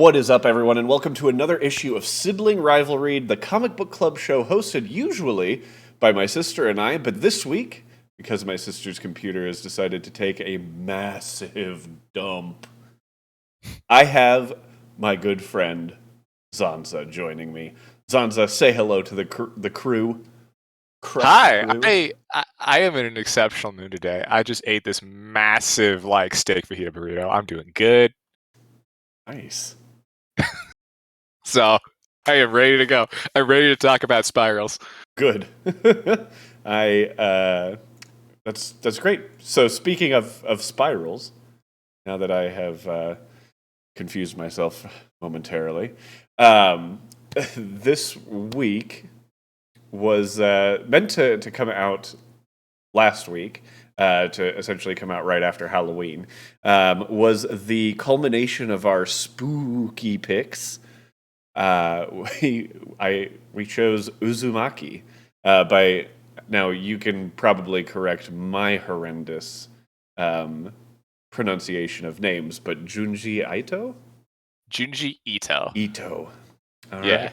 What is up, everyone, and welcome to another issue of Sibling Rivalry, the comic book club show hosted usually by my sister and I, but this week, because my sister's computer has decided to take a massive dump, I have my good friend Zanza joining me. Zanza, say hello to the crew. Hi, I am in an exceptional mood today. I just ate this massive steak fajita burrito. I'm doing good. Nice. So I am ready to go. I'm ready to talk about spirals. Good. That's great. So speaking of spirals, now that I have confused myself momentarily, this week was meant to come out last week, to essentially come out right after Halloween, was the culmination of our spooky picks. We chose Uzumaki. By now, you can probably correct my horrendous pronunciation of names, but Junji Ito? Junji Ito. Ito. All yeah.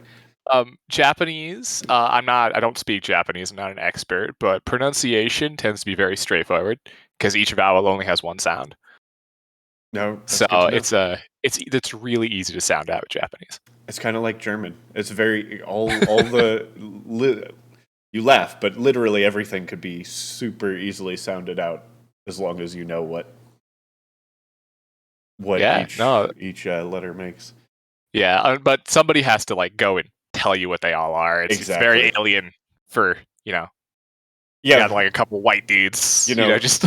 right. Japanese. I don't speak Japanese. I'm not an expert, but pronunciation tends to be very straightforward because each vowel only has one sound. No, so it's really easy to sound out with Japanese. It's kind of like German. It's very all the you laugh, but literally everything could be super easily sounded out as long as you know what each letter makes. Yeah, but somebody has to go and tell you what they all are. It's very alien for yeah, a couple white dudes. Just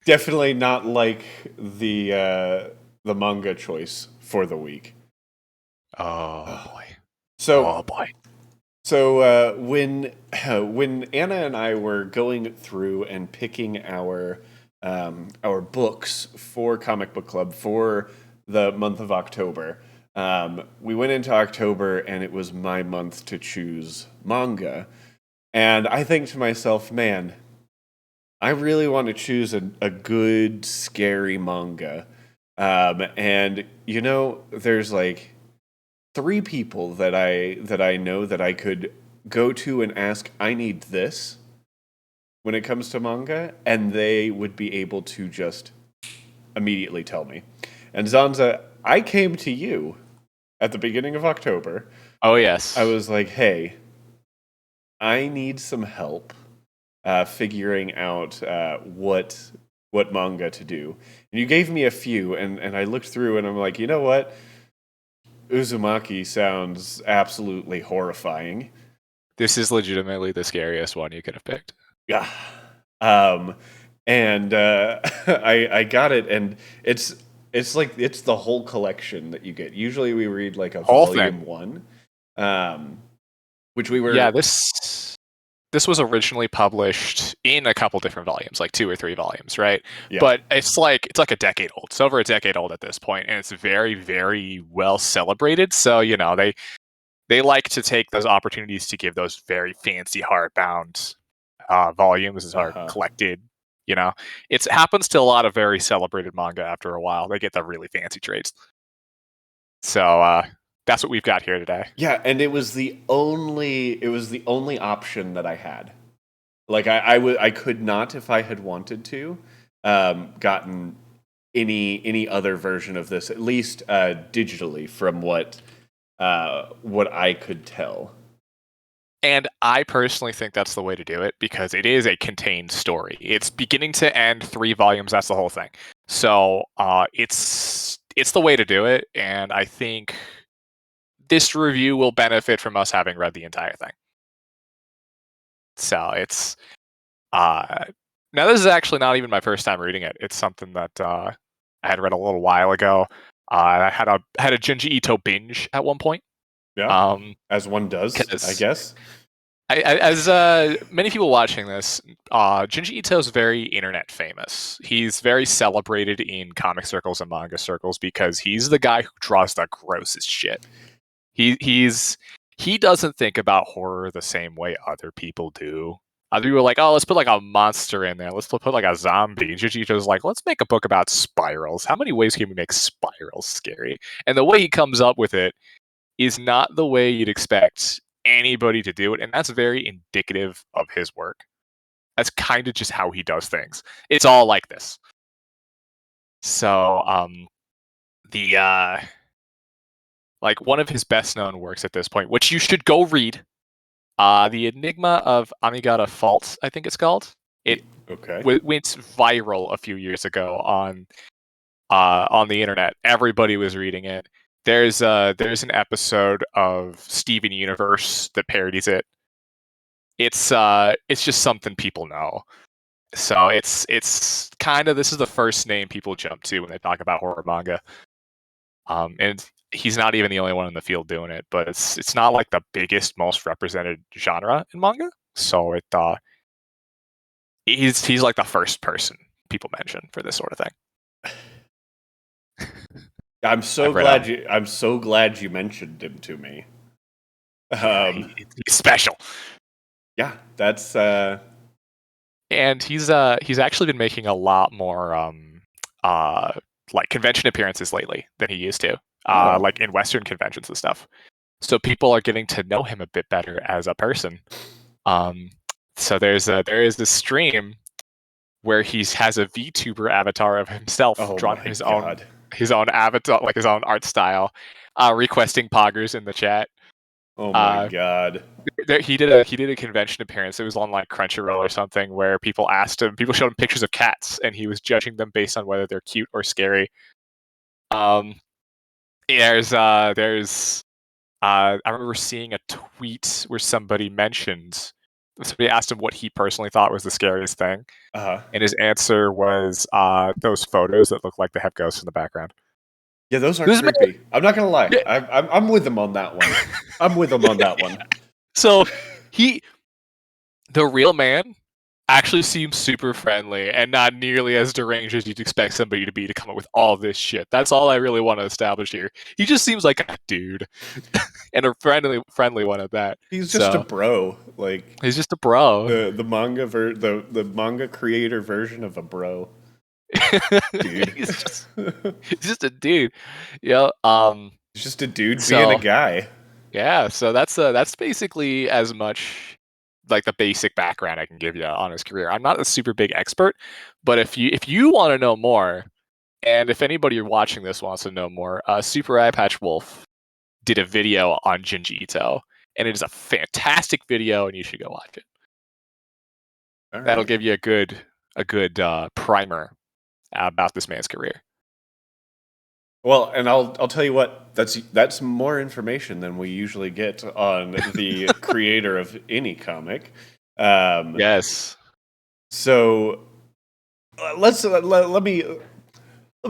definitely not like the manga choice for the week. Oh boy. So when Anna and I were going through and picking our books for Comic Book Club for the month of October, we went into October and it was my month to choose manga. And I think to myself, man, I really want to choose a good, scary manga. And, there's 3 people that I know that I could go to and ask, I need this when it comes to manga, and they would be able to just immediately tell me. And Zanza, I came to you at the beginning of October. Oh, yes. I was like, hey, I need some help figuring out what manga to do. And you gave me a few, and I looked through, and I'm like, you know what? Uzumaki sounds absolutely horrifying. This is legitimately the scariest one you could have picked. Yeah. And I got it, and it's the whole collection that you get. Usually we read a whole volume thing. 1, which we were. Yeah, this was originally published in a couple different volumes, 2 or 3 volumes, right? Yeah. But it's like a decade old. It's over a decade old at this point, and it's very, very well celebrated. So they like to take those opportunities to give those very fancy hardbound volumes as are collected. It happens to a lot of very celebrated manga after a while. They get the really fancy trades. So that's what we've got here today. Yeah, and it was the only option that I had. I could not, if I had wanted to, gotten any other version of this, at least digitally, from what I could tell. And I personally think that's the way to do it because it is a contained story. It's beginning to end, 3 volumes. That's the whole thing. So it's the way to do it, and I think this review will benefit from us having read the entire thing. So it's now this is actually not even my first time reading it. It's something that I had read a little while ago. I had a Junji Ito binge at one point. Yeah, as one does, I guess. As many people watching this, Junji Ito is very internet famous. He's very celebrated in comic circles and manga circles because he's the guy who draws the grossest shit. He doesn't think about horror the same way other people do. Other people were like, oh, let's put like a monster in there. Let's put like a zombie. And Junji Ito's like, let's make a book about spirals. How many ways can we make spirals scary? And the way he comes up with it is not the way you'd expect anybody to do it. And that's very indicative of his work. That's kind of just how he does things. It's all like this. So, like one of his best known works at this point, which you should go read, The Enigma of Amigata Fault, I think it's called. It went viral a few years ago on the internet. Everybody was reading it. There's an episode of Steven Universe that parodies it. It's just something people know. So it's kind of, this is the first name people jump to when they talk about horror manga. And he's not even the only one in the field doing it, but it's not like the biggest, most represented genre in manga. So he's like the first person people mention for this sort of thing. I'm so glad you mentioned him to me. He's special. Yeah, that's and he's actually been making a lot more like convention appearances lately than he used to. Like in Western conventions and stuff. So people are getting to know him a bit better as a person. So there is this stream where he has a VTuber avatar of himself drawn his own avatar, like his own art style, requesting poggers in the chat. Oh my god! He did a convention appearance. It was on like Crunchyroll or something, where people showed him pictures of cats, and he was judging them based on whether they're cute or scary. There's I remember seeing a tweet where somebody asked him what he personally thought was the scariest thing, and his answer was those photos that look like they have ghosts in the background. Yeah, those are creepy. I'm not gonna lie. I'm with him on that one. I'm with him on that one. So the real man, actually seems super friendly and not nearly as deranged as you'd expect somebody to be to come up with all this shit. That's all I really want to establish here. He just seems like a dude, and a friendly one at that. He's just a bro. Like he's just a bro. The manga the manga creator version of a bro. Dude. he's just a dude. Yeah. He's just a dude being a guy. Yeah. So that's basically as much like the basic background I can give you on his career. I'm not a super big expert, but if you want to know more, and if anybody watching this wants to know more, Super Eye Patch Wolf did a video on Junji Ito, and it is a fantastic video, and you should go watch it. Right. That'll give you a good primer about this man's career. Well, and I'll tell you what, that's more information than we usually get on the creator of any comic. Yes. So let me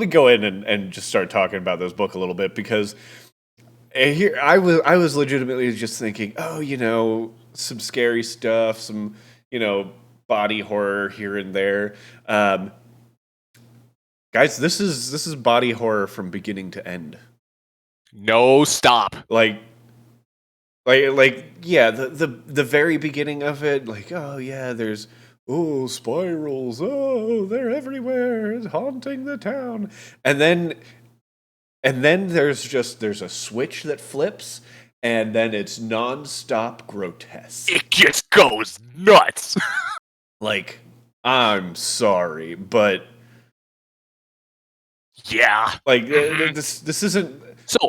go in and just start talking about this book a little bit, because here I was legitimately just thinking, some scary stuff, some body horror here and there. Guys, this is body horror from beginning to end. No stop. Like yeah, the very beginning of it, like, oh yeah, there's spirals, they're everywhere, it's haunting the town. And then there's a switch that flips, and then it's non-stop grotesque. It just goes nuts. Like, I'm sorry, but yeah, like this isn't. So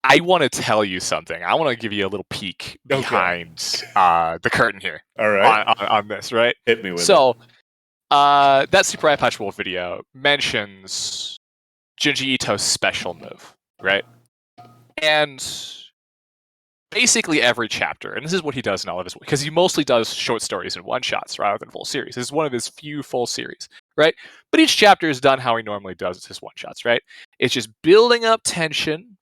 I want to tell you something. I want to give you a little peek behind the curtain here. All right, on this, right? Hit me with it. So that Super Eye Patch Wolf video mentions Junji Ito's special move, right? And basically every chapter, and this is what he does in all of his, because he mostly does short stories and one-shots rather than full series. This is one of his few full series, right? But each chapter is done how he normally does his one-shots, right? It's just building up tension,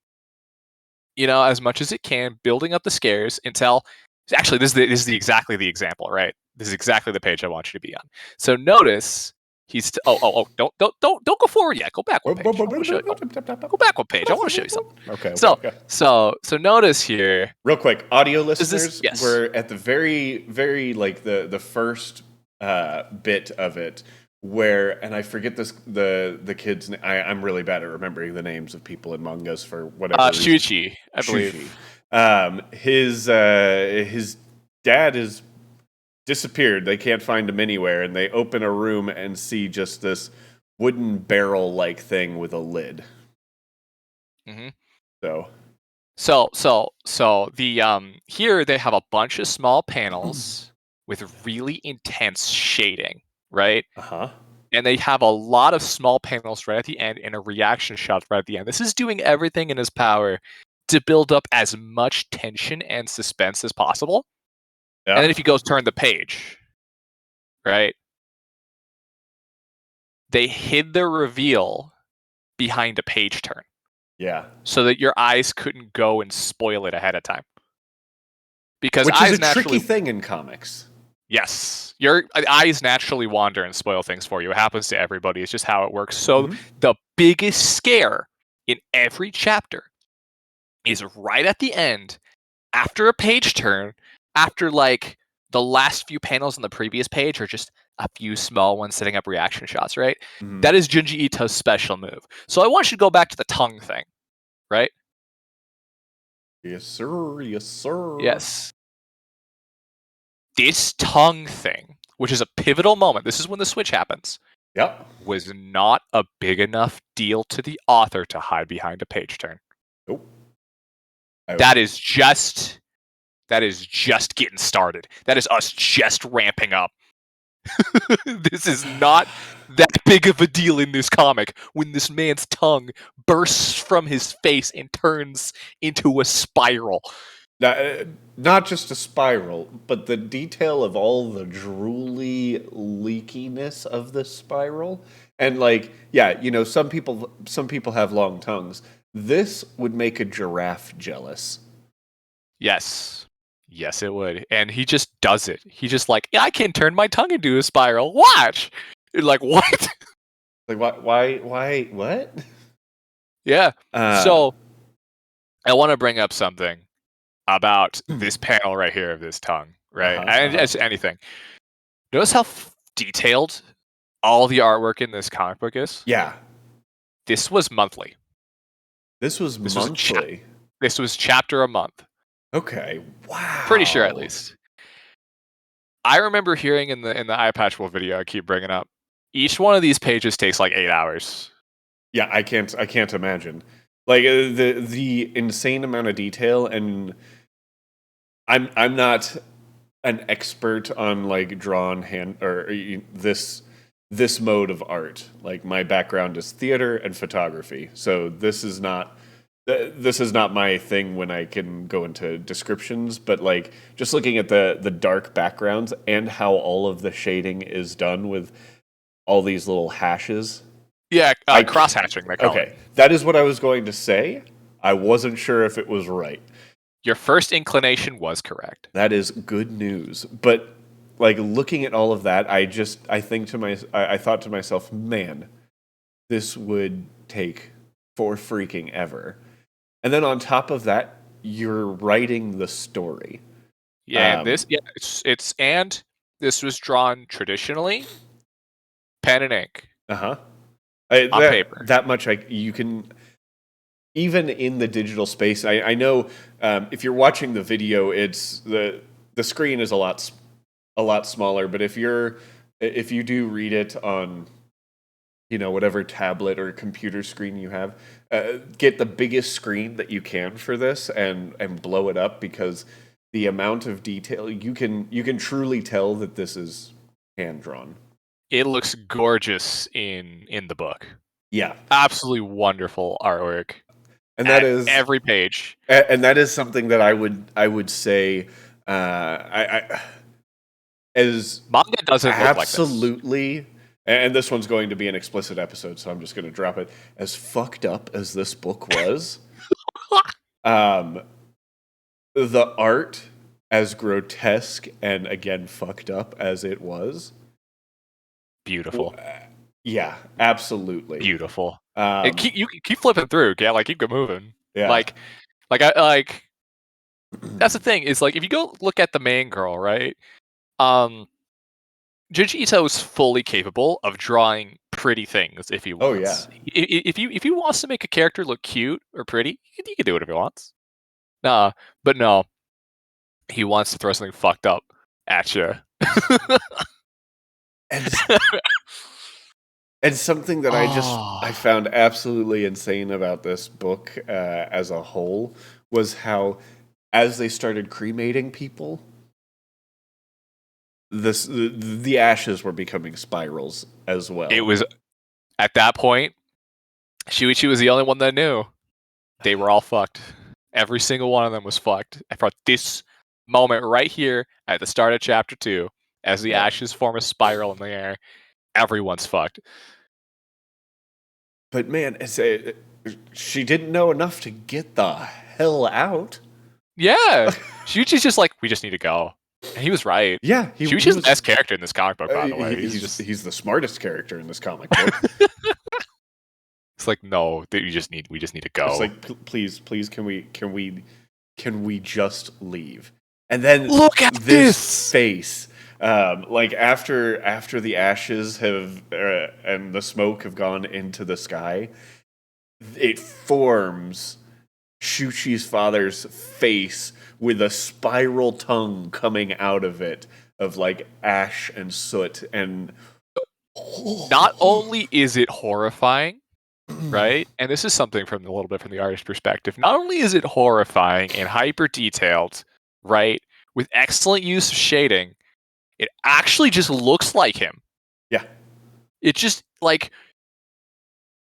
as much as it can, building up the scares until, actually, this is exactly the example, right? This is exactly the page I want you to be on. So notice Don't go forward yet. Go back one page. I wanna show you. Go back one page. I want to show you something. Okay. So notice here. Real quick, audio Is this- listeners, yes. we're at the very like the first bit of it where, and I forget the kid's. I'm really bad at remembering the names of people in mangas for whatever reason. Shuichi, I believe. His dad is disappeared. They can't find him anywhere, and they open a room and see just this wooden barrel-like thing with a lid. Mm-hmm. So the here they have a bunch of small panels with really intense shading, right? And they have a lot of small panels right at the end and a reaction shot right at the end. This is doing everything in his power to build up as much tension and suspense as possible. Yeah. And then if you go turn the page, right? They hid the reveal behind a page turn. Yeah. So that your eyes couldn't go and spoil it ahead of time. Because which eyes is a naturally, tricky thing in comics. Yes. Your eyes naturally wander and spoil things for you. It happens to everybody. It's just how it works. So the biggest scare in every chapter is right at the end, after a page turn, after like the last few panels on the previous page are just a few small ones setting up reaction shots, right? That is Junji Ito's special move. So I want you to go back to the tongue thing, right? Yes, sir. Yes, sir. Yes. This tongue thing, which is a pivotal moment, this is when the switch happens. Yep. Was not a big enough deal to the author to hide behind a page turn. Nope. That is just getting started. That is us just ramping up. This is not that big of a deal in this comic when this man's tongue bursts from his face and turns into a spiral. Not just a spiral, but the detail of all the drooly leakiness of the spiral. And like, yeah, you know, some people have long tongues. This would make a giraffe jealous. Yes. Yes, it would. And he just does it. He just like, I can turn my tongue into a spiral. Watch. You're like, what? Like, why, what? Yeah. So I want to bring up something about this panel right here of this tongue, right? And as anything. Notice how detailed all the artwork in this comic book is? Yeah. This was monthly. This was monthly? This was chapter a month. Okay. Wow. Pretty sure, at least. I remember hearing in the Eye Patch Wolf video I keep bringing up, each one of these pages takes like 8 hours. Yeah, I can't imagine. Like the insane amount of detail, and I'm not an expert on like drawn hand or this mode of art. Like my background is theater and photography, so this is not my thing when I can go into descriptions. But like just looking at the dark backgrounds and how all of the shading is done with all these little hashes. Yeah, cross-hatching, they call it. That is what I was going to say. I wasn't sure if it was right. Your first inclination was correct. That is good news. But like looking at all of that, I thought to myself, man, this would take for freaking ever. And then on top of that, you're writing the story. Yeah, this was drawn traditionally, pen and ink. On paper. That much you can. Even in the digital space, I know if you're watching the video, it's the screen is a lot smaller. But if you do read it on, you know, whatever tablet or computer screen you have, get the biggest screen that you can for this and blow it up, because the amount of detail you can truly tell that this is hand drawn. It looks gorgeous in the book. Yeah, absolutely wonderful artwork. And that is every page. And that is something that I would say as manga doesn't look absolutely like this. And this one's going to be an explicit episode, so I'm just going to drop it. As fucked up as this book was, the art, as grotesque and again fucked up as it was, beautiful. Yeah, absolutely. Beautiful. And you keep flipping through, yeah, like keep moving. Yeah. Like that's the thing, is like if you go look at the main girl, right? Junji Ito is fully capable of drawing pretty things if he Oh, yeah. wants. If he wants to make a character look cute or pretty, he can do it if he wants. But no, he wants to throw something fucked up at you. And something that I found absolutely insane about this book as a whole was how, as they started cremating people, the ashes were becoming spirals as well. It was at that point, Shuichi was the only one that knew. They were all fucked. Every single one of them was fucked. And for this moment right here at the start of chapter 2, as the ashes form a spiral in the air, everyone's fucked. But man, she didn't know enough to get the hell out. Yeah. Shuichi's just like, we just need to go. And he was right. Yeah. Shuichi's the best character in this comic book, by the way. He's the smartest character in this comic book. It's like, no, we just need to go. It's like, please, can we just leave? And then look at this face. Like after the ashes have and the smoke have gone into the sky, it forms Shuichi's father's face with a spiral tongue coming out of it, of like ash and soot. And not only is it horrifying, right? And this is something from a little bit from the artist's perspective. Not only is it horrifying and hyper detailed, right, with excellent use of shading, it actually just looks like him. Yeah. It just like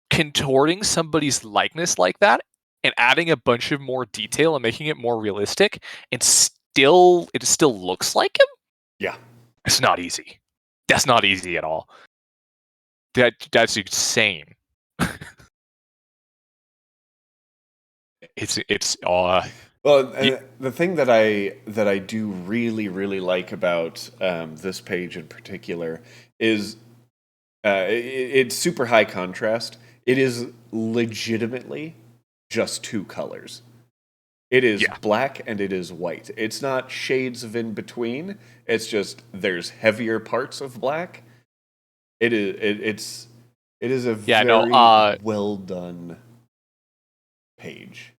contorting somebody's likeness like that and adding a bunch of more detail and making it more realistic, and it still looks like him. Yeah. It's not easy. That's not easy at all. That's insane. It's well, the thing that I do really like about this page in particular is it's super high contrast. It is legitimately just two colors. It is black and it is white. It's not shades of in between. It's just there's heavier parts of black. It is a very well done page.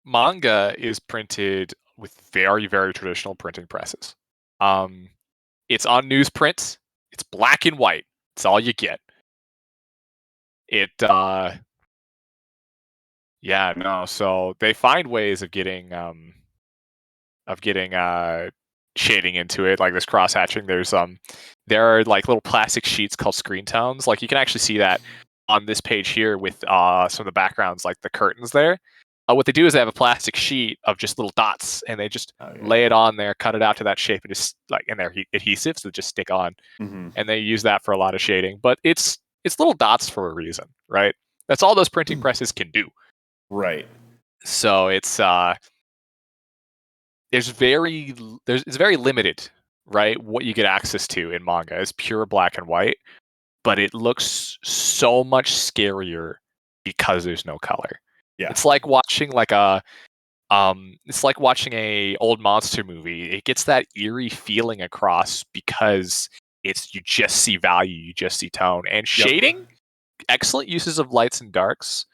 Manga is printed with very, very traditional printing presses. It's on newsprint. It's black and white. It's all you get. So they find ways of getting shading into it, like this cross hatching. There are like little plastic sheets called screen tones. Like you can actually see that on this page here with some of the backgrounds, like the curtains there. What they do is they have a plastic sheet of just little dots, and they just lay it on there, cut it out to that shape, and just like, and they're adhesive, so just stick on. Mm-hmm. And they use that for a lot of shading. But it's little dots for a reason, right? That's all those printing presses can do. Right. So it's very limited, right? What you get access to in manga is pure black and white, but it looks so much scarier because there's no color. Yeah. It's like watching a old monster movie. It gets that eerie feeling across because you just see value, you just see tone. And shading, excellent uses of lights and darks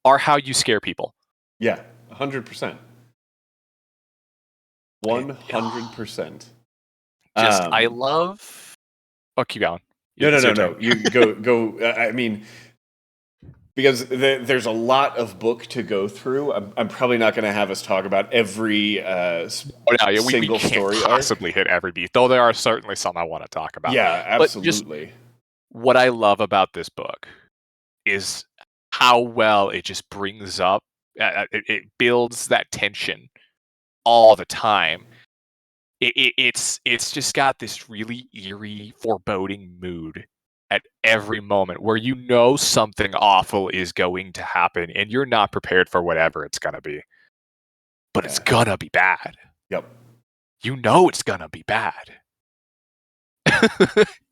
are how you scare people. Yeah, 100%. 100%. I love... Oh, keep going. No. You go. I mean, because there's a lot of book to go through. I'm probably not going to have us talk about every single story. We can't possibly hit every beat, though there are certainly some I want to talk about. Yeah, absolutely. What I love about this book is how well it just brings up, it builds that tension all the time. It's just got this really eerie, foreboding mood at every moment where you know something awful is going to happen and you're not prepared for whatever it's going to be. But it's going to be bad. Yep. You know it's going to be bad.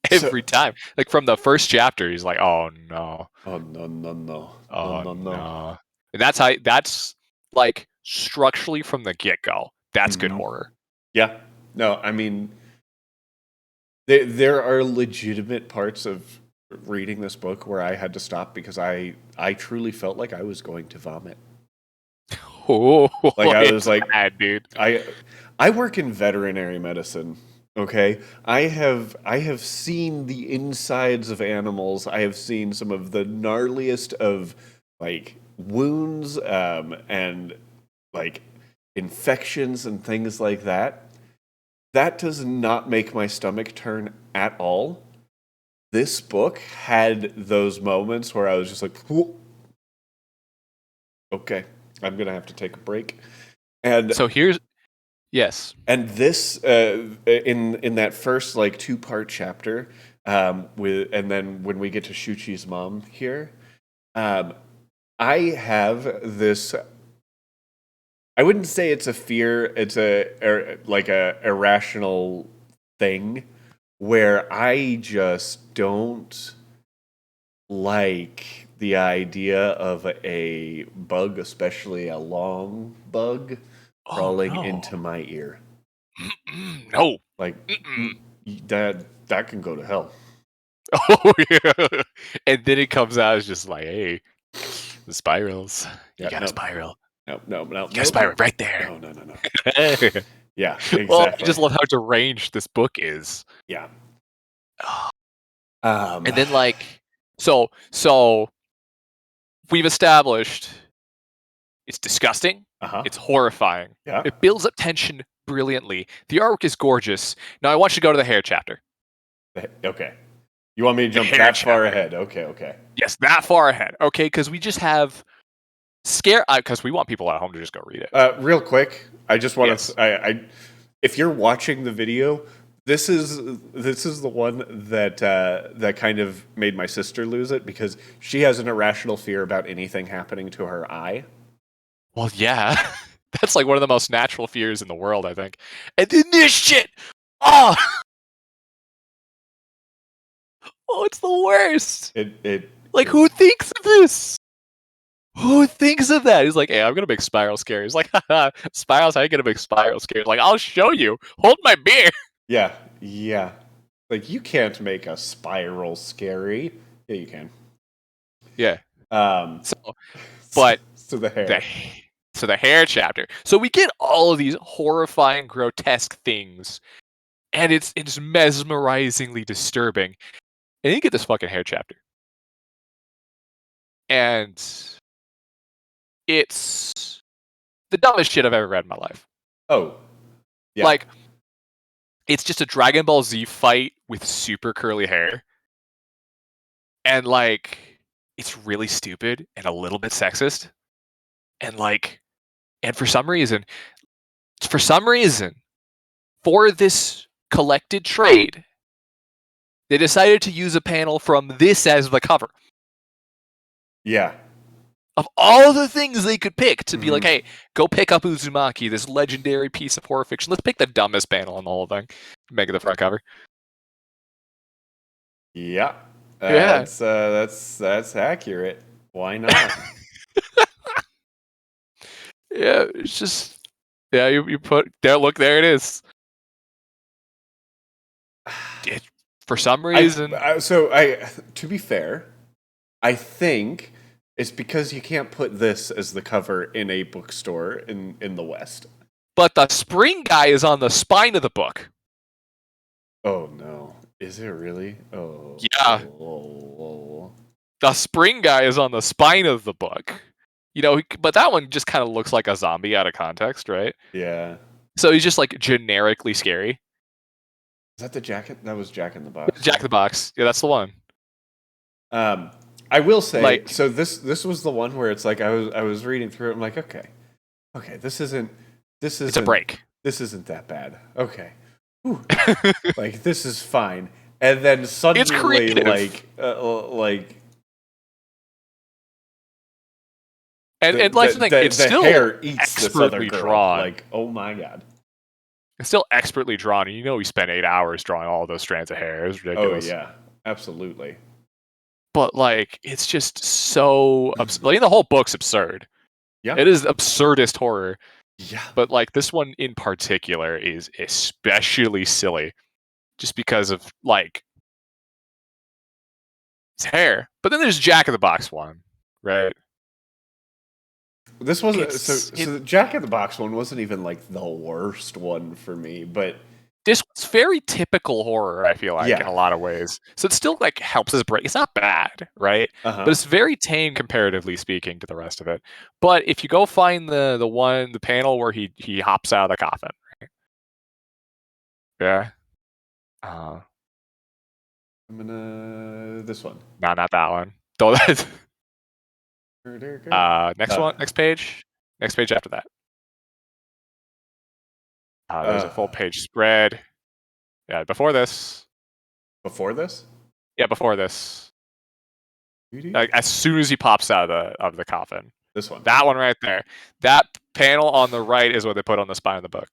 Every time. Like from the first chapter, he's like, "Oh no, oh no. And that's like structurally from the get-go. That's good horror. Yeah. No, I mean, there are legitimate parts of reading this book where I had to stop because I truly felt like I was going to vomit. Oh, Like I was like, bad, dude. I work in veterinary medicine. Okay, I have seen the insides of animals. I have seen some of the gnarliest of like wounds and like infections and things like that. That does not make my stomach turn at all. This book had those moments where I was just like, "Whoa. Okay, I'm gonna have to take a break." And So yes. And this in that first like 2-part chapter, and then when we get to Shuchi's mom here, I have this. I wouldn't say it's a fear. It's like a irrational thing where I just don't like the idea of a bug, especially a long bug, crawling into my ear. No. Like that can go to hell. Oh yeah. And then it comes out as just like, hey, the spirals. Yeah, You got a spiral. No. You got a spiral right there. No. Yeah, exactly. Well, I just love how deranged this book is. Yeah. And then like so we've established it's disgusting. It's horrifying. Yeah. It builds up tension brilliantly. The artwork is gorgeous. Now I want you to go to the hair chapter. Okay. You want me to jump that far ahead? Okay. Yes, that far ahead. Okay, because we just have because we want people at home to just go read it. Real quick, I just want to. If you're watching the video, this is the one that kind of made my sister lose it because she has an irrational fear about anything happening to her eye. Well, yeah, that's like one of the most natural fears in the world, I think. And then this shit, oh, it's the worst. Who thinks of this? Who thinks of that? He's like, hey, I'm gonna make Spiral scary. He's like, haha, Spiral's how you gonna make Spiral scary? Like, I'll show you. Hold my beer. Yeah. Like, you can't make a Spiral scary. Yeah, you can. Yeah. So the hair. So the hair chapter. So we get all of these horrifying, grotesque things, and it's mesmerizingly disturbing. And you get this fucking hair chapter. And it's the dumbest shit I've ever read in my life. Oh. Yeah. Like, it's just a Dragon Ball Z fight with super curly hair. And, like, it's really stupid and a little bit sexist. And, like, and for some reason, for this collected trade, they decided to use a panel from this as the cover. Yeah. Of all the things they could pick to be like, hey, go pick up Uzumaki, this legendary piece of horror fiction. Let's pick the dumbest panel on the whole thing. Make it the front cover. Yeah. Yeah. That's accurate. Why not? Yeah, it's just you put there. Look, there it is. For some reason, to be fair, I think it's because you can't put this as the cover in a bookstore in the West. But the spring guy is on the spine of the book. Oh no. Is it really? Oh. Yeah. Oh. The spring guy is on the spine of the book. You know, but that one just kind of looks like a zombie out of context, right? Yeah. So he's just like generically scary. Is that the jacket? That was Jack in the Box. Jack in the Box. Yeah, that's the one. I will say, like, so this was the one where it's like I was reading through it. I'm like, okay, this isn't. It's a break. This isn't that bad. Okay, like this is fine. And then suddenly, it's creative. And like the thing, it's the still hair eats this other girl. drawn. Like, oh my god. It's still expertly drawn. And you know, we spent 8 hours drawing all those strands of hair. It was ridiculous. Oh yeah, absolutely. But like, it's just so like the whole book's absurd. Yeah. It is absurdist horror. Yeah. But like this one in particular is especially silly, just because of like its hair. But then there's Jack in the Box one, right? This wasn't so the Jack in the Box one wasn't even like the worst one for me, but this was very typical horror, I feel like, Yeah. in a lot of ways. So it still like helps us break. It's not bad, right? Uh-huh. But it's very tame comparatively speaking to the rest of it. But if you go find the panel where he hops out of the coffin, right? Yeah. I'm gonna this one. No, not that one. Don't. Next one, next page after that. There's a full page spread. Yeah, before this. Before this? Yeah, before this. Like as soon as he pops out of the coffin. This one. That one right there. That panel on the right is what they put on the spine of the book.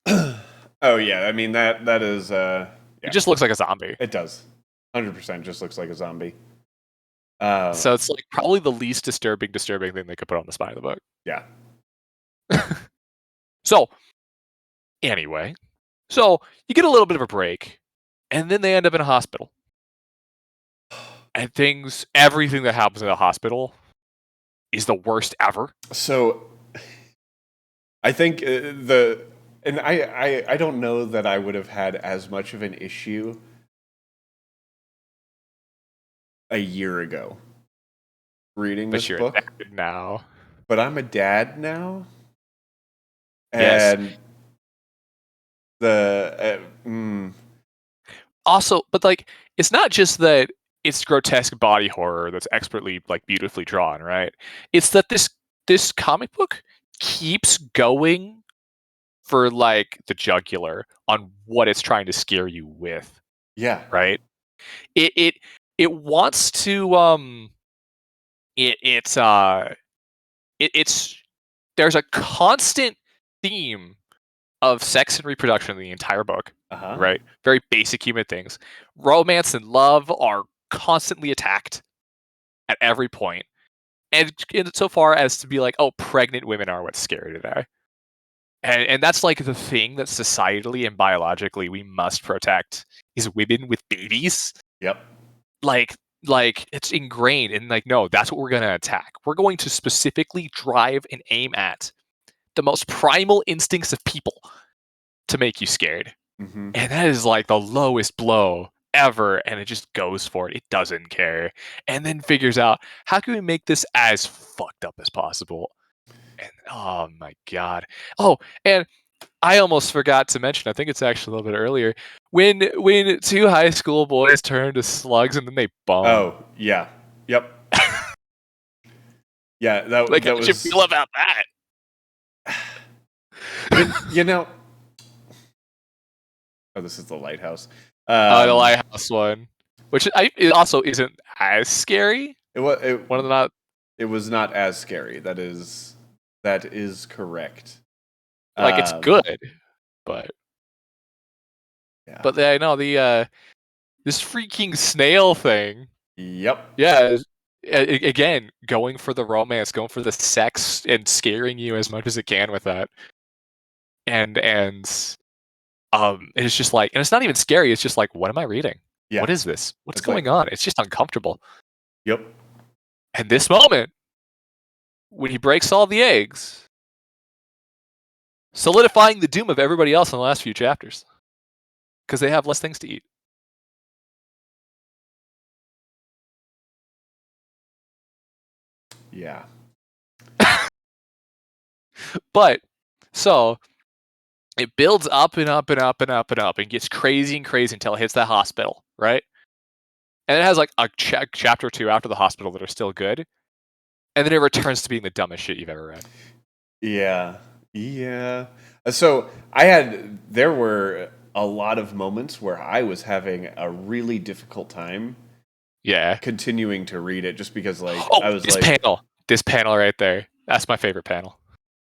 Oh yeah, I mean that is yeah. It just looks like a zombie. It does. 100% just looks like a zombie. So it's like probably the least disturbing thing they could put on the spine of the book. Yeah. So anyway, so you get a little bit of a break, and then they end up in a hospital. And everything that happens in the hospital is the worst ever. So I think I don't know that I would have had as much of an issue a year ago reading this book. But you're now. But I'm a dad now. Yes. And also, but like, it's not just that it's grotesque body horror that's expertly, like, beautifully drawn, right? It's that this comic book keeps going for like the jugular on what it's trying to scare you with. Yeah. Right. It wants to it's there's a constant theme of sex and reproduction in the entire book. Right? Very basic human things. Romance and love are constantly attacked at every point. And so far as to be like, oh, pregnant women are what's scary today. And that's like the thing that societally and biologically we must protect is women with babies. Yep. Like it's ingrained, and like, no, that's what we're going to attack. We're going to specifically drive and aim at the most primal instincts of people to make you scared. Mm-hmm. And that is like the lowest blow ever, and it just goes for it. It doesn't care, and then figures out, how can we make this as fucked up as possible? And oh my god. Oh, and I almost forgot to mention, I think it's actually a little bit earlier, when two high school boys turn to slugs and then they bone. Oh, yeah. Yep. Yeah, that like, that how was... did you feel about that? you know... Oh, this is the lighthouse. The lighthouse one. Which it also isn't as scary. It was not as scary. That is correct. Like, it's good, but yeah. But I know this freaking snail thing. Yep. Yeah. Again, going for the romance, going for the sex, and scaring you as much as it can with that. And it's just like, and it's not even scary. It's just like, what am I reading? Yeah. What is this? What's going on? It's just uncomfortable. Yep. And this moment, when he breaks all the eggs, solidifying the doom of everybody else in the last few chapters, because they have less things to eat. Yeah. But so it builds up and up and up and up and up and gets crazy and crazy until it hits that hospital, right? And it has like a chapter 2 after the hospital that are still good, and then it returns to being the dumbest shit you've ever read. Yeah. So there were a lot of moments where I was having a really difficult time. Yeah. Continuing to read it, just because I was this panel right there. That's my favorite panel.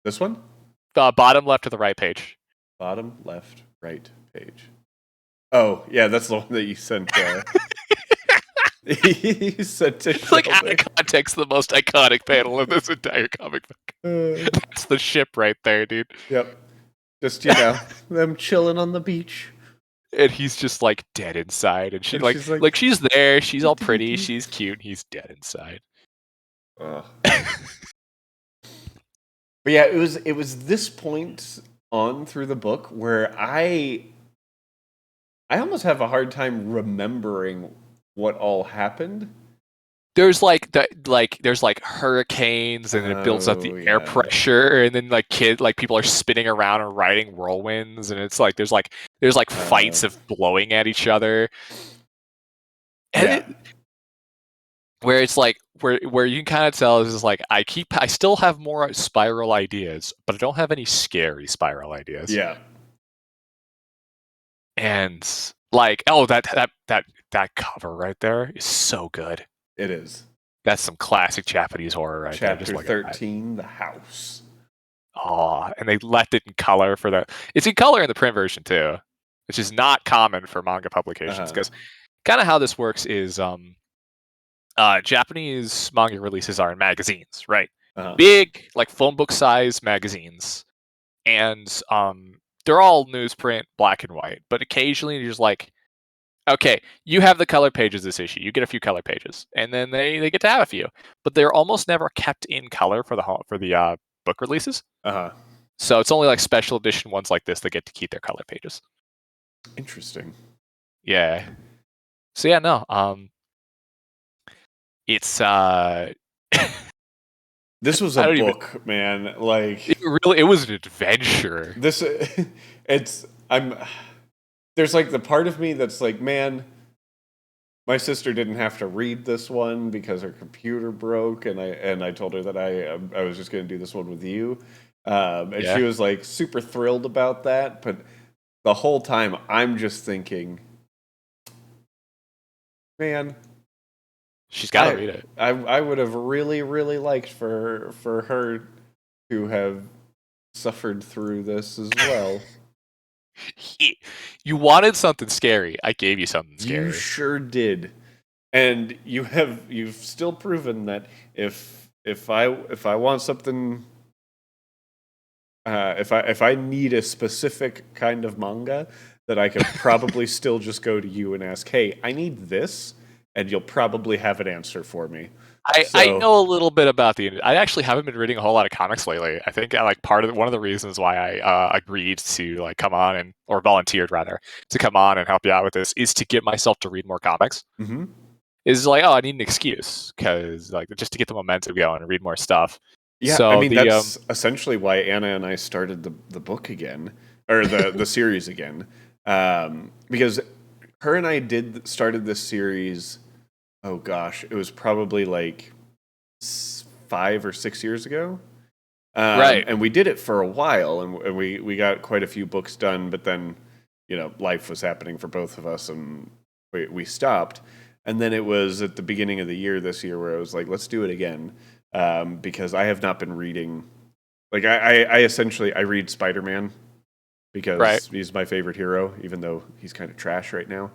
This one? The bottom left of the right page. Bottom left, Right page. Oh, yeah, that's the one that you sent. You sent to It's like out Sheldon. of context, the most iconic panel in this entire comic book. That's the ship right there, dude. Yep. Just, them chilling on the beach. And he's just like dead inside, and she And like she's like, she's there, she's all pretty, she's cute, he's dead inside. But yeah, it was this point on through the book where I almost have a hard time remembering what all happened. There's there's like hurricanes, and it builds up the air pressure, and then people are spinning around and riding whirlwinds, and it's like there's fights of blowing at each other. And where it's like where you can kind of tell is like I still have more spiral ideas, but I don't have any scary spiral ideas. Yeah. And like, oh, that cover right there is so good. It is. That's some classic Japanese horror right there. Chapter 13, The House. Oh, and they left it in color for the. It's in color in the print version too, which is not common for manga publications, because kind of how this works is Japanese manga releases are in magazines, right? Big, like phone book size magazines, and they're all newsprint, black and white. But occasionally, you're just like, okay, you have the color pages this issue. You get a few color pages, and then they get to have a few, but they're almost never kept in color for the book releases. So it's only like special edition ones like this that get to keep their color pages. Interesting. Yeah. So yeah, no. It's this was a book, man. Like it was an adventure. There's like the part of me that's like, man, my sister didn't have to read this one because her computer broke, and I told her that I was just going to do this one with you, and she was like super thrilled about that. But the whole time, I'm just thinking, man, she's got to read it. I would have really, really liked for her to have suffered through this as well. You wanted something scary. I gave you something scary. You sure did. And you've still proven that if I want something, if I need a specific kind of manga, that I could probably still just go to you and ask, hey, I need this, and you'll probably have an answer for me. I know a little bit about I actually haven't been reading a whole lot of comics lately. I think one of the reasons why I agreed to come on or volunteered rather to come on and help you out with this is to get myself to read more comics. Mm-hmm. Is like, oh, I need an excuse because just to get the momentum going and read more stuff. Yeah, so I mean that's essentially why Anna and I started the book again, or the series again, because her and I started this series. Oh gosh, it was probably like 5 or 6 years ago. Right. And we did it for a while, and we got quite a few books done, but then, life was happening for both of us, and we stopped. And then it was at the beginning of the year this year where I was like, let's do it again, because I have not been reading. Like, I essentially read Spider-Man because he's my favorite hero, even though he's kind of trash right now.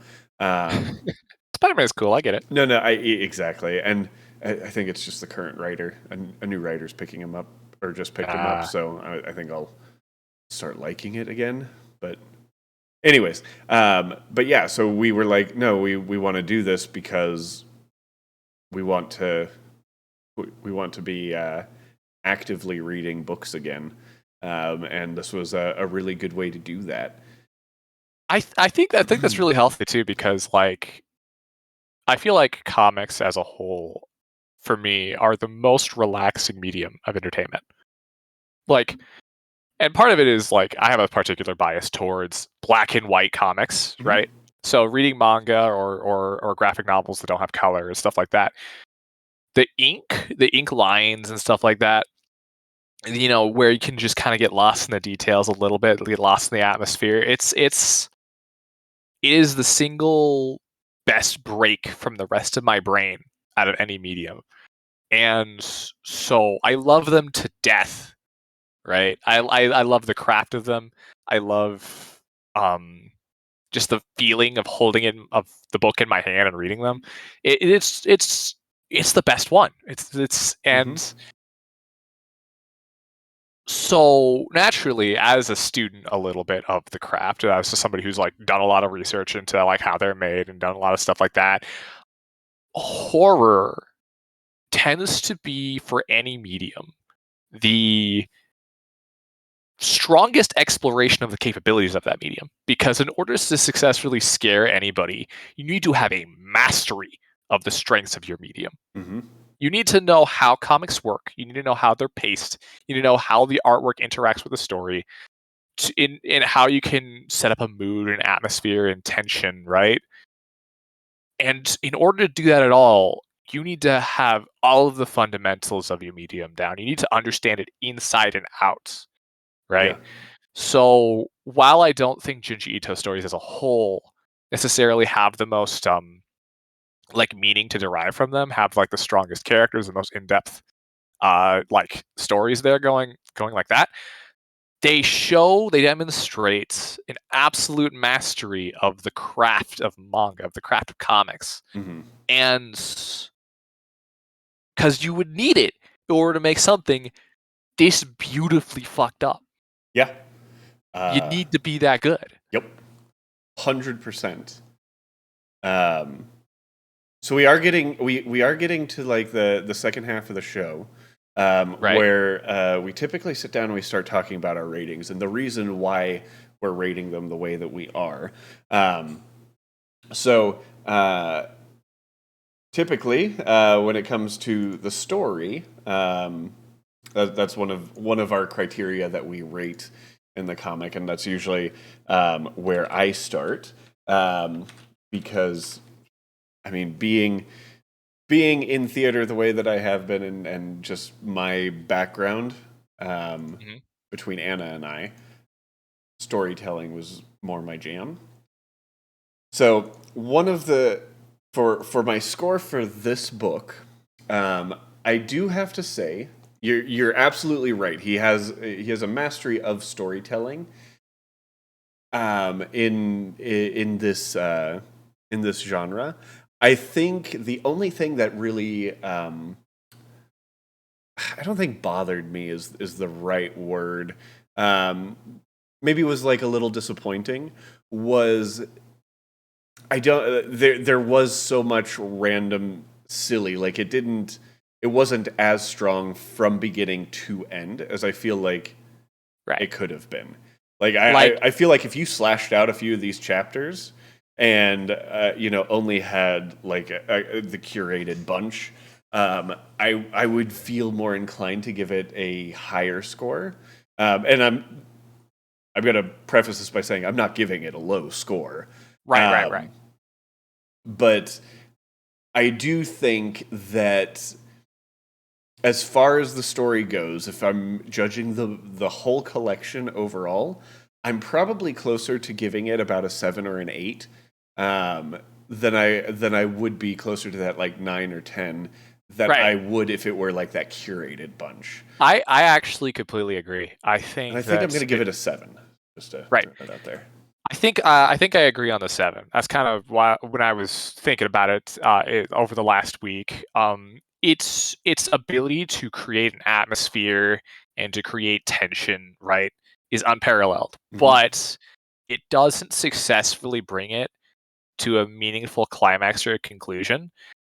Spider-Man is cool. I get it. No, exactly. And I think it's just the current writer. A new writer's picking him up, or just picked him up. So I think I'll start liking it again. But anyways, but yeah, so we were like, no, we want to do this because we want to be actively reading books again. And this was a really good way to do that. I think that's really healthy too, because I feel like comics as a whole, for me, are the most relaxing medium of entertainment. And part of it is I have a particular bias towards black and white comics, right? So reading manga or graphic novels that don't have color and stuff like that, the ink lines and stuff like that, where you can just kind of get lost in the details a little bit, get lost in the atmosphere. It is the single best break from the rest of my brain out of any medium. And so I love them to death, right? I love the craft of them. I love just the feeling of holding the book in my hand and reading them. It's the best one. And so naturally, as a student a little bit of the craft, as somebody who's like done a lot of research into like how they're made and done a lot of stuff like that, horror tends to be, for any medium, the strongest exploration of the capabilities of that medium. Because in order to successfully scare anybody, you need to have a mastery of the strengths of your medium. You need to know how comics work. You need to know how they're paced. You need to know how the artwork interacts with the story, in how you can set up a mood and atmosphere and tension, right? And in order to do that at all, you need to have all of the fundamentals of your medium down. You need to understand it inside and out, right? Yeah. So while I don't think Junji Ito stories as a whole necessarily have the most like meaning to derive from them, have like the strongest characters, the most in-depth like stories there going like that, they demonstrate an absolute mastery of the craft of manga, of the craft of comics. And because you would need it in order to make something this beautifully fucked up. Yeah. You need to be that good. Yep. 100%. So we are getting to like the second half of the show, Right. where we typically sit down and we start talking about our ratings and the reason why we're rating them the way that we are. So typically, when it comes to the story, that's one of our criteria that we rate in the comic, and that's usually where I start, because I mean, being in theater the way that I have been, and just my background, between Anna and I, storytelling was more my jam. So one of the for my score for this book, I do have to say you're absolutely right. He has a mastery of storytelling. In this genre, I think the only thing that really I don't think bothered me is the right word. Maybe was like a little disappointing. Was I don't there was so much random silly, like it wasn't as strong from beginning to end as I feel like it could have been. Like I feel like if you slashed out a few of these chapters and only had like the curated bunch, I would feel more inclined to give it a higher score. And I'm going to preface this by saying I'm not giving it a low score. Right. But I do think that as far as the story goes, if I'm judging the whole collection overall, I'm probably closer to giving it about a 7 or an 8 than I would be closer to that like 9 or 10 that I would if it were like that curated bunch. I actually completely agree. I think I'm going to give it a 7, just to throw it out there. I think I agree on the 7. That's kind of why when I was thinking about it, over the last week. Its ability to create an atmosphere and to create tension, right, is unparalleled. But it doesn't successfully bring it to a meaningful climax or a conclusion.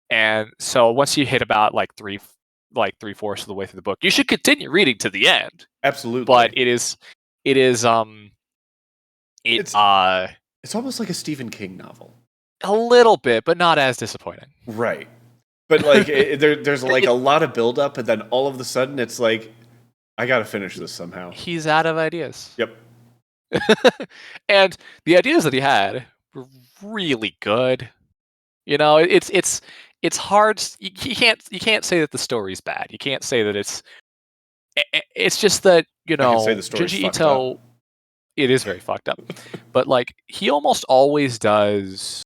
And so once you hit about like 3/4 of the way through the book, you should continue reading to the end. Absolutely. But it's almost like a Stephen King novel. A little bit, but not as disappointing. Right. But like there's like a lot of build up, and then all of a sudden it's like I got to finish this somehow. He's out of ideas. Yep. And the ideas that he had were really good. It's hard. You can't say that the story's bad. You can't say that it's just that, I can say the story's Junji fucked Ito, up. it is very fucked up. But like he almost always does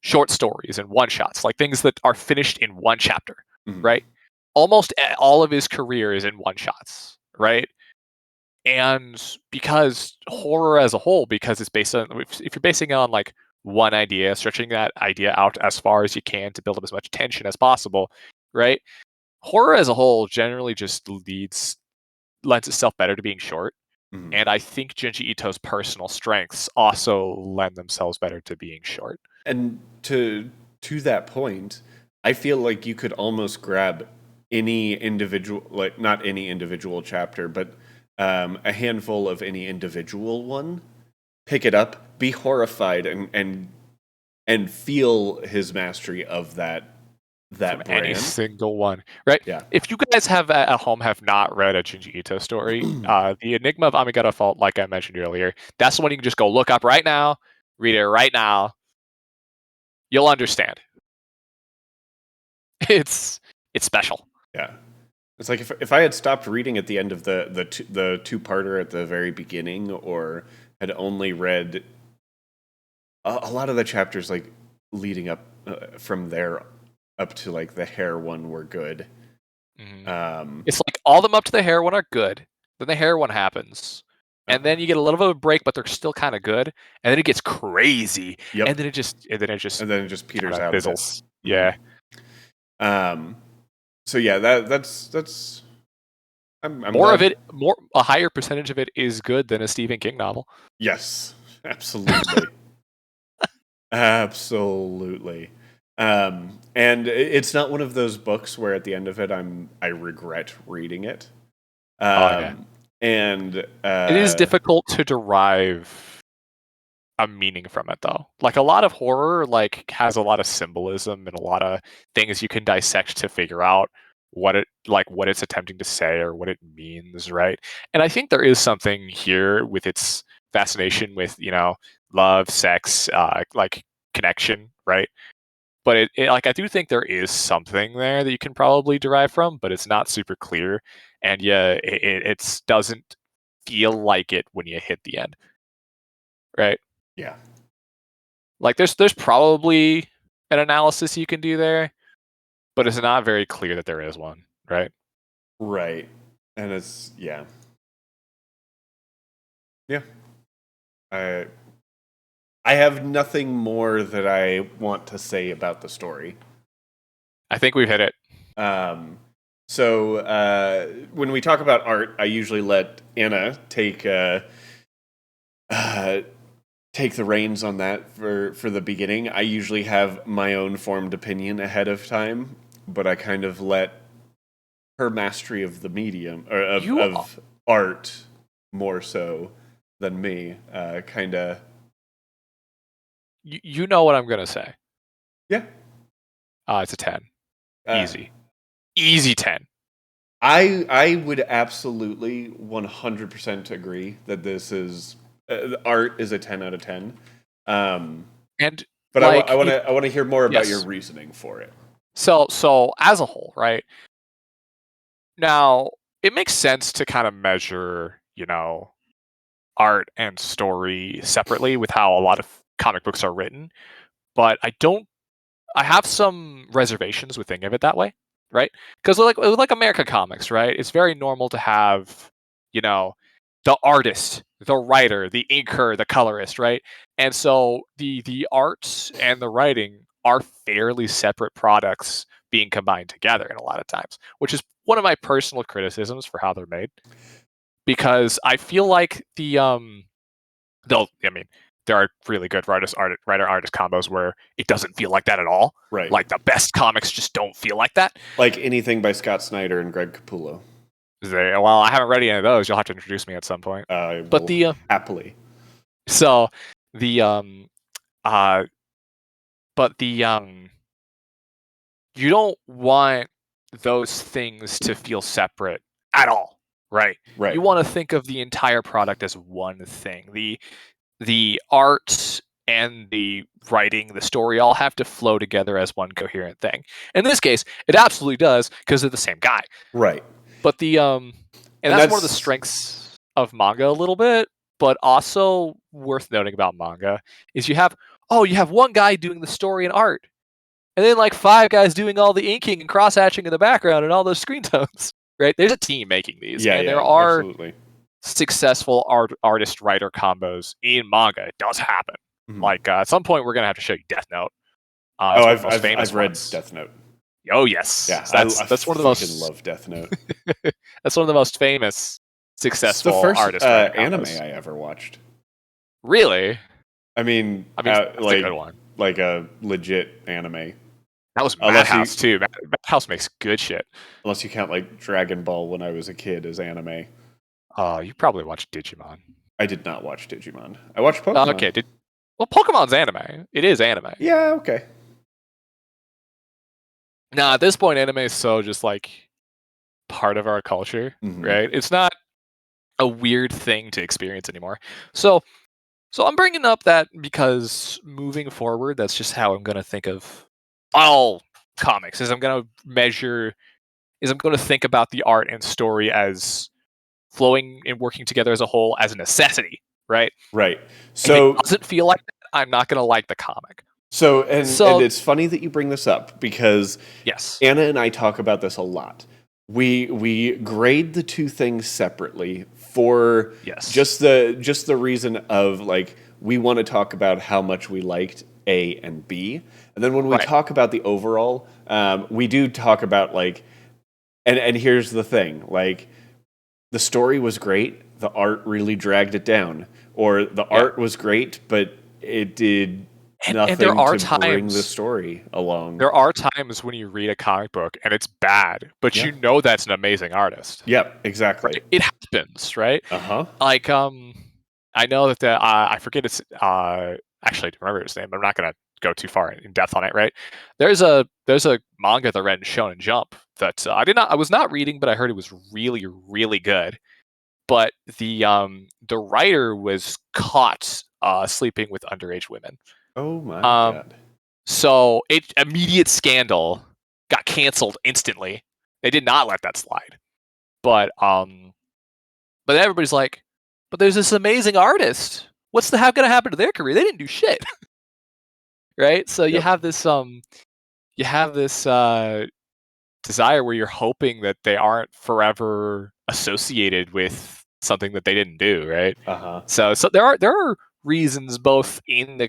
short stories and one shots, like things that are finished in one chapter, right? Almost all of his career is in one shots, right? And because horror as a whole, because it's based on, if you're basing it on like one idea, stretching that idea out as far as you can to build up as much tension as possible, right? Horror as a whole generally just lends itself better to being short. Mhm. And I think Junji Ito's personal strengths also lend themselves better to being short. And to that point, I feel like you could almost grab any individual, like not any individual chapter, but a handful of any individual one, pick it up, be horrified, and feel his mastery of that From brand. any single one, right? Yeah. If you guys have at home have not read a Junji Ito story, The Enigma of Amigata Fault, like I mentioned earlier, that's the one you can just go look up right now, read it right now. You'll understand. It's special. Yeah. It's like if I had stopped reading at the end of the two-parter at the very beginning, or had only read a lot of the chapters like leading up from there up to like the hair one were good. It's like all of them up to the hair one are good. Then the hair one happens. And then you get a little bit of a break, but they're still kind of good. And then it gets crazy. Yep. And then it just peters out fizzles. a bit. Yeah. So yeah, that's I'm a higher percentage of it is good than a Stephen King novel. Yes, absolutely. Absolutely. And it's not one of those books where at the end of it I regret reading it. And it is difficult to derive a meaning from it, though. Like a lot of horror like has a lot of symbolism and a lot of things you can dissect to figure out what it's attempting to say or what it means, right? And I think there is something here with its fascination with, love, sex, like connection, right? But it like I do think there is something there that you can probably derive from, but it's not super clear. And yeah, it doesn't feel like it when you hit the end, right? Yeah. Like there's probably an analysis you can do there, but it's not very clear that there is one, right? Right. And it's yeah. I have nothing more that I want to say about the story. I think we've hit it. So when we talk about art, I usually let Anna take the reins on that for the beginning. I usually have my own formed opinion ahead of time, but I kind of let her mastery of the medium or of art more so than me kind of. You know what I'm gonna say? Yeah. It's a 10. Easy 10. I would absolutely 100% agree that this is art is a 10 out of 10. But I want to hear more about your reasoning for it. So as a whole, right? Now, it makes sense to kind of measure, art and story separately with how a lot of comic books are written, but I have some reservations with thinking of it that way, right? Because like America comics, right? It's very normal to have, the artist, the writer, the inker, the colorist, right? And so the art and the writing are fairly separate products being combined together in a lot of times, which is one of my personal criticisms for how they're made. Because I feel like there are really good writer-artist combos where it doesn't feel like that at all. Right. Like the best comics just don't feel like that. Like anything by Scott Snyder and Greg Capullo. Well, I haven't read any of those. You'll have to introduce me at some point. But happily. So you don't want those things to feel separate at all, right? Right. You want to think of the entire product as one thing. The art and the writing, the story all have to flow together as one coherent thing. In this case, it absolutely does because they're the same guy. Right. But and that's one of the strengths of manga a little bit, but also worth noting about manga is you have one guy doing the story and art. And then like 5 guys doing all the inking and cross-hatching in the background and all those screen tones. Right? There's a team making these. Yeah, and absolutely. successful artist-writer combos in manga. It does happen. Like at some point, we're gonna have to show you Death Note. Oh, I've read Death Note. Oh yes, Yeah, that's one of the most. Love Death Note. That's one of the most famous, successful it's the first artist anime I ever watched. Really? I mean, that's like a good one. Like a legit anime. That was Madhouse too. Madhouse makes good shit. Unless you count like Dragon Ball when I was a kid as anime. You probably watched Digimon. I did not watch Digimon. I watched Pokemon. Okay. Well, Pokemon's anime. It is anime. Yeah, okay. Now, at this point, anime is so just like part of our culture, right? It's not a weird thing to experience anymore. So I'm bringing up that because moving forward, that's just how I'm going to think of all comics. I'm going to think about the art and story as flowing and working together as a whole as a necessity, right? Right. So if it doesn't feel like that, I'm not going to like the comic. So it's funny that you bring this up because yes, Anna and I talk about this a lot. We grade the two things separately for just the reason of like we want to talk about how much we liked A and B, and then when we talk about the overall, we do talk about like, and here's the thing, like the story was great, the art really dragged it down, or the art was great, but it did nothing there are to bring the story along. There are times when you read a comic book and it's bad, but you know that's an amazing artist. Yep, exactly. Right? It happens, right? Like I know that I forget it's actually I don't remember his name, but I'm not gonna go too far in depth on it, right? There's a manga that I read in Shonen Jump that I was not reading, but I heard it was really, really good. But the writer was caught sleeping with underage women. Oh my god. So immediate scandal, got canceled instantly. They did not let that slide. But everybody's like, but there's this amazing artist. What's going to happen to their career? They didn't do shit. Right? So you have this desire where you're hoping that they aren't forever associated with something that they didn't do, right? So there are reasons both in the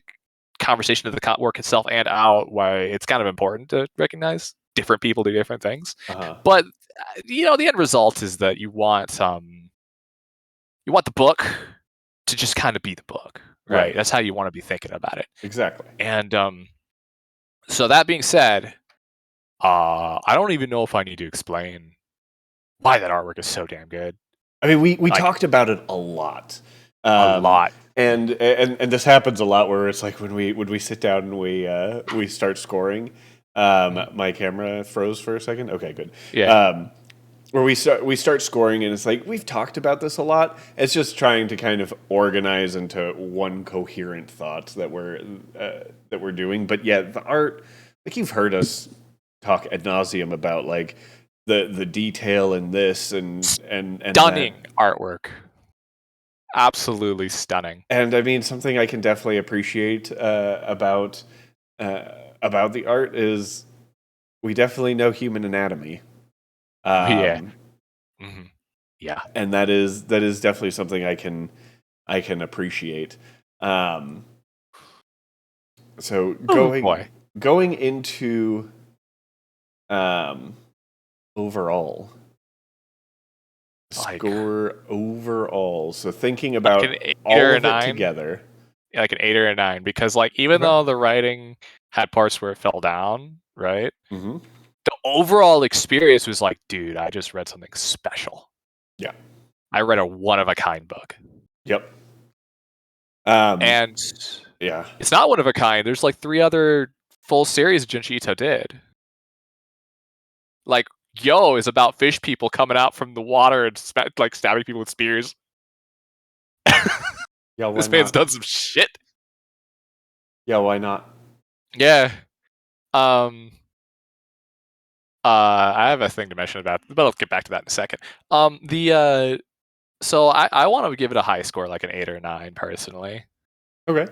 conversation of the work itself and out why it's kind of important to recognize different people do different things. But the end result is that you want the book to just kind of be the book, right? That's how you want to be thinking about it. Exactly. And so that being said, I don't even know if I need to explain why that artwork is so damn good. I mean, we talked about it a lot. And this happens a lot where it's like when we sit down and we start scoring. My camera froze for a second. Okay, good. Yeah. Where we start scoring and it's like we've talked about this a lot. It's just trying to kind of organize into one coherent thought that we're doing. But yeah, the art, like you've heard us talk ad nauseum about like the detail in this and stunning artwork. Absolutely stunning. And I mean, something I can definitely appreciate about the art is we definitely know human anatomy. Yeah. And that is definitely something I can appreciate. So going into overall. Score overall. So thinking about like all of it together. Yeah, like an 8 or a 9. Because like even though the writing had parts where it fell down, right? The overall experience was like, dude, I just read something special. Yeah. I read a one-of-a-kind book. Yep. And yeah. It's not one of a kind. There's like 3 other full series Junji Ito did. Like Yo is about fish people coming out from the water and like stabbing people with spears. Yeah, this man's done some shit. Yeah, why not? Yeah. I have a thing to mention about, but I'll get back to that in a second. So I want to give it a high score, like an 8 or 9, personally. Okay.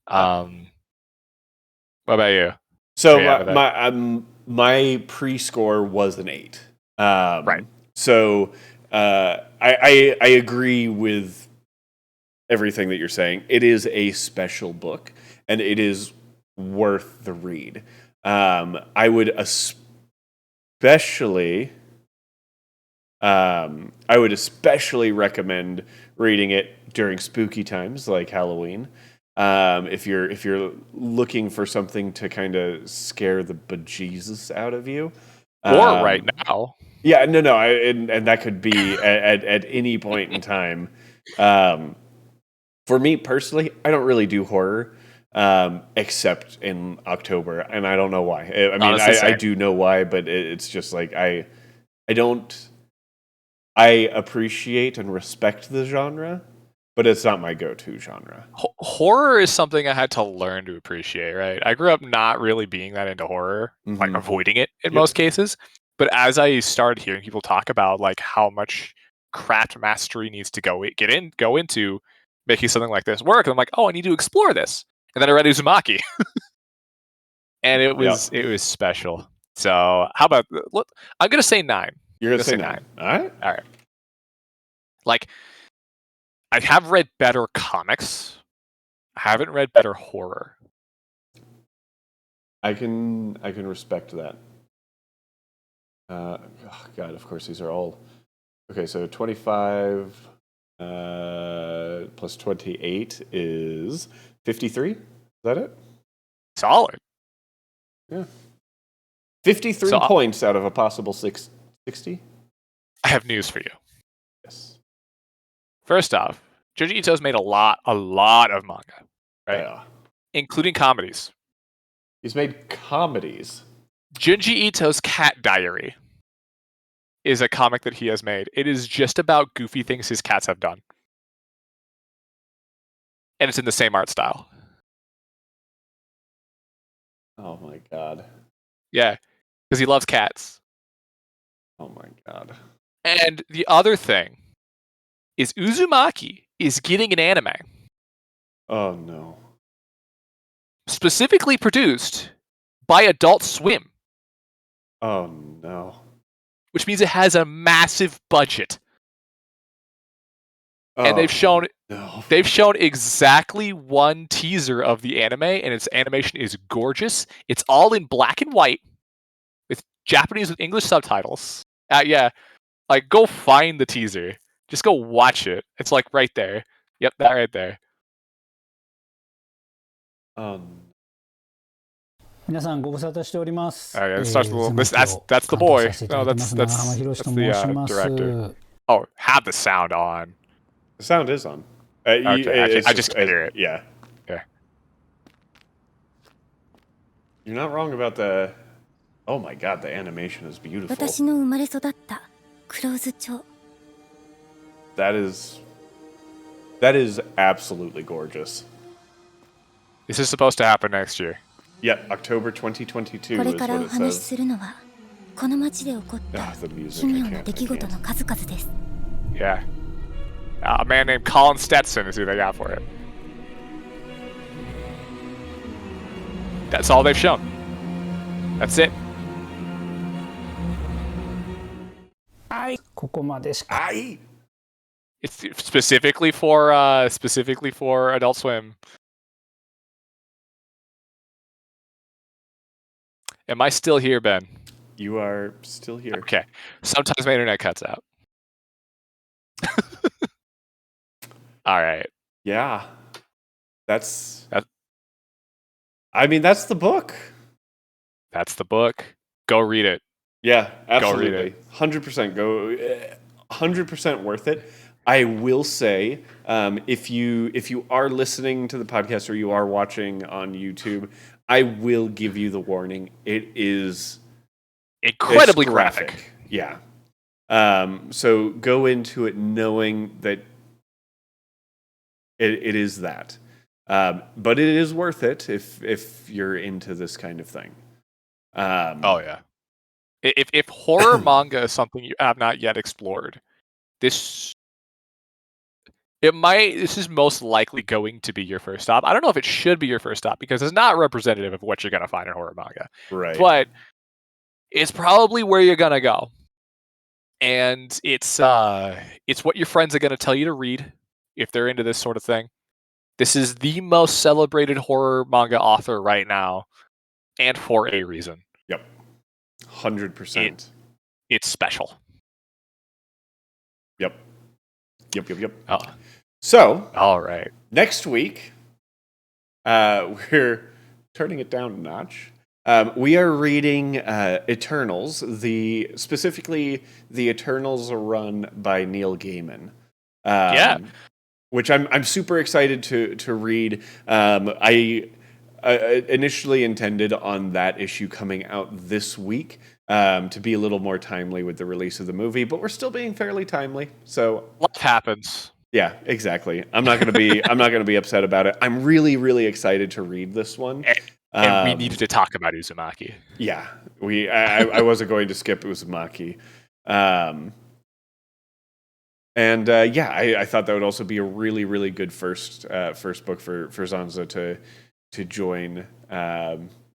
What about you? So my pre-score was an 8. Right. So I agree with everything that you're saying. It is a special book, and it is worth the read. I would especially recommend reading it during spooky times like Halloween. If you're looking for something to kind of scare the bejesus out of you, or right now. Yeah, no, and that could be at any point in time. For me personally, I don't really do horror except in October, and I don't know why. I mean, I do know why, but it's just like I don't. I appreciate and respect the genre, but it's not my go-to genre. Horror is something I had to learn to appreciate, right? I grew up not really being that into horror, like avoiding it in most cases. But as I started hearing people talk about like how much craft mastery needs to go into making something like this work, I'm like, oh, I need to explore this. And then I read Uzumaki, and it was special. So how about? Look, I'm gonna say 9. You're gonna say 9. All right. Like, I have read better comics. I haven't read better horror. I can respect that. Oh God, of course these are all okay. So 25 plus 28 is 53. Is that it? Solid. Yeah. 53 points out of a possible 60. I have news for you. Yes. First off, Junji Ito's made a lot of manga, right? Yeah. Including comedies. He's made comedies. Junji Ito's Cat Diary is a comic that he has made. It is just about goofy things his cats have done. And it's in the same art style. Oh my God. Yeah, because he loves cats. Oh my God. And the other thing is Uzumaki is getting an anime. Oh no. Specifically produced by Adult Swim. Oh no. Which means it has a massive budget. And they've shown exactly one teaser of the anime, and its animation is gorgeous. It's all in black and white with Japanese and English subtitles. Yeah, like go find the teaser. Just go watch it. It's like right there. Yep, that right there. 皆さんご無沙汰しております。That's the boy. No, that's the director. Oh, have the sound on. The sound is on. Okay, I just can't hear it. Yeah. Yeah. You're not wrong about the. Oh my God, the animation is beautiful. That is absolutely gorgeous. This is supposed to happen next year. Yep, October 2022 is what it says. The music, I can't. Yeah. A man named Colin Stetson is who they got for it. That's all they've shown. That's it. ここまでしか。It's specifically for Adult Swim. Am I still here, Ben? You are still here. Okay. Sometimes my internet cuts out. All right. Yeah. I mean, that's the book. That's the book. Go read it. Yeah, absolutely. Go read it. 100% go. 100% worth it. I will say, if you are listening to the podcast or you are watching on YouTube, I will give you the warning. It is incredibly graphic. Yeah. So go into it knowing that it is that. But it is worth it if you're into this kind of thing. Oh yeah. If horror manga is something you have not yet explored, this is most likely going to be your first stop. I don't know if it should be your first stop because it's not representative of what you're going to find in horror manga. Right. But it's probably where you're going to go. and it's what your friends are going to tell you to read if they're into this sort of thing. This is the most celebrated horror manga author right now, and for a reason. Yep. 100%. It's special. Yep. Oh. So, all right. Next week, we're turning it down a notch. We are reading Eternals, specifically the Eternals run by Neil Gaiman. Which I'm super excited to read. I initially intended on that issue coming out this week to be a little more timely with the release of the movie, but we're still being fairly timely. So life happens. Yeah, exactly. I'm not gonna be upset about it. I'm really, really excited to read this one. And we needed to talk about Uzumaki. Yeah, I wasn't going to skip Uzumaki. I thought that would also be a really, really good first book for Zanza to join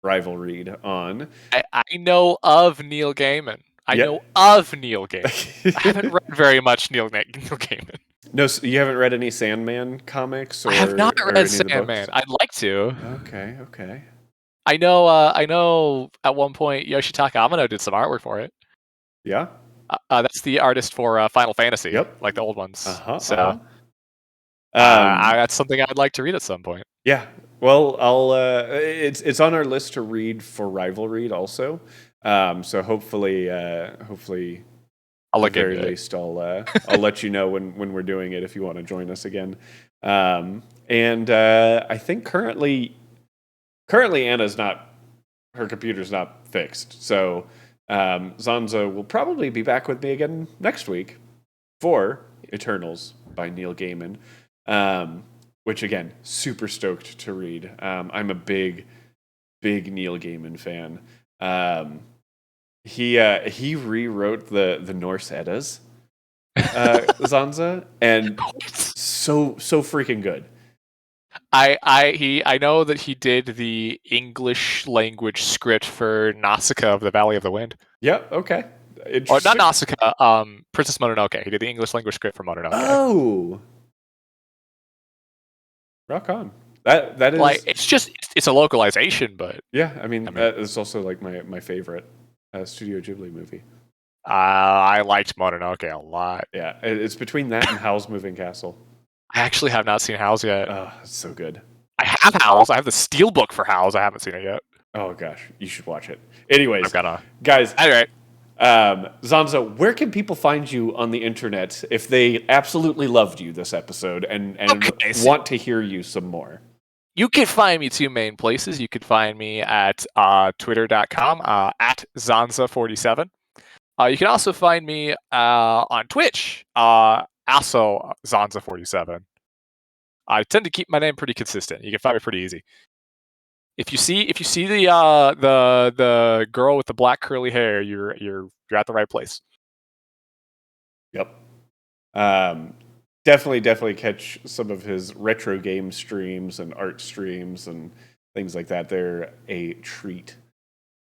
Rival Read on. I know of Neil Gaiman. I know of Neil Gaiman. I haven't read very much Neil Gaiman. No, so you haven't read any Sandman comics? I have not read Sandman. I'd like to. Okay. I know. At one point, Yoshitaka Amano did some artwork for it. Yeah. That's the artist for Final Fantasy. Yep. Like the old ones. So, that's something I'd like to read at some point. Yeah. Well, I'll. It's on our list to read for Rival Read also. So hopefully, I'll look at the very least, I'll let you know when we're doing it if you want to join us again. I think currently Anna's her computer's not fixed, so Zanza will probably be back with me again next week for Eternals by Neil Gaiman, which again, super stoked to read. I'm a big Neil Gaiman fan. He rewrote the Norse Eddas, Zanza, and so freaking good. I know that he did the English language script for Nausicaa of the Valley of the Wind. Yeah, okay. Or not Nausicaa, Princess Mononoke. He did the English language script for Mononoke. Oh, rock on. That is like it's a localization, but yeah, I mean that is also like my favorite Studio Ghibli movie. I liked Mononoke a lot. Yeah, it's between that and Howl's Moving Castle. I actually have not seen Howl's yet. Oh, it's so good. I have Howl's. I have the steelbook for Howl's. I haven't seen it yet. Oh gosh, you should watch it. Anyways, guys. All right. Zanza, where can people find you on the internet if they absolutely loved you this episode and want to hear you some more? You can find me two main places. You can find me at twitter.com at Zanza47. You can also find me on Twitch, also Zanza47. I tend to keep my name pretty consistent. You can find me pretty easy. If you see the girl with the black curly hair, you're at the right place. Yep. Definitely catch some of his retro game streams and art streams and things like that. They're a treat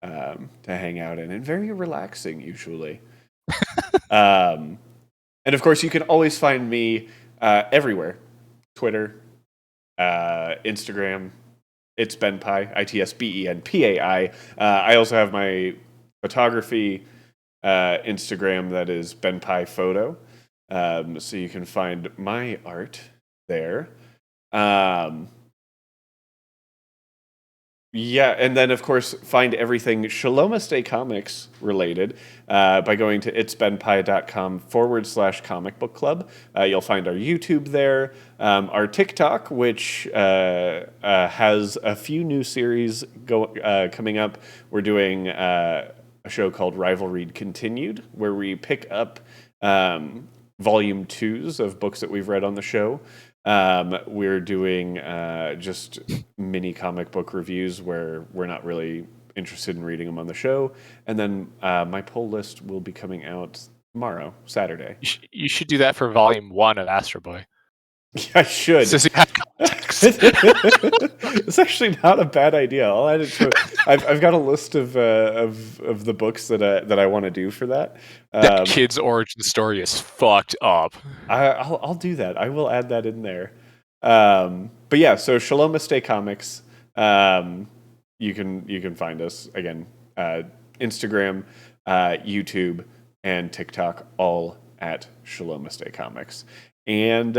to hang out in and very relaxing usually. And of course, you can always find me everywhere. Twitter, Instagram. It's Benpai, ITSBENPAI. I also have my photography Instagram that is Benpai Photo. So you can find my art there. Yeah, and then of course find everything Shalom-Aste comics related by going to itsbenpai.com/comic book club. You'll find our YouTube there, our TikTok, which has a few new series coming up. We're doing a show called Rival Read Continued, where we pick up volume 2s of books that we've read on the show. We're doing just mini comic book reviews where we're not really interested in reading them on the show. And then my pull list will be coming out tomorrow, Saturday. You should do that for volume 1 of Astro Boy. I should. So you have context. It's actually not a bad idea. I'll add it to. I've got a list of the books that I want to do for that. That kid's origin story is fucked up. I'll do that. I will add that in there. But yeah, so Shalom-Aste Comics. You can find us again. Instagram, YouTube, and TikTok, all at Shalom-Aste Comics. And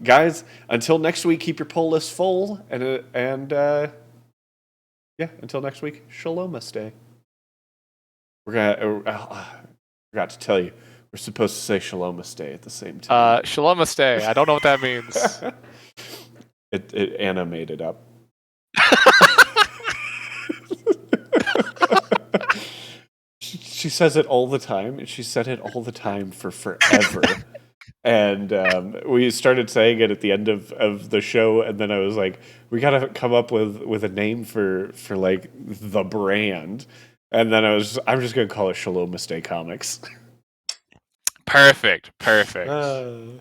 guys, until next week, keep your pull list full. And yeah, until next week, Shalom-Aste. We're gonna. I forgot to tell you, we're supposed to say Shalom-Aste at the same time. Shalom-Aste. I don't know what that means. Anna made it up. She says it all the time, and she said it all the time for forever. And we started saying it at the end of the show, and then I was like, we gotta come up with a name for like the brand. And then I'm just gonna call it Shalom-Aste Comics. Perfect.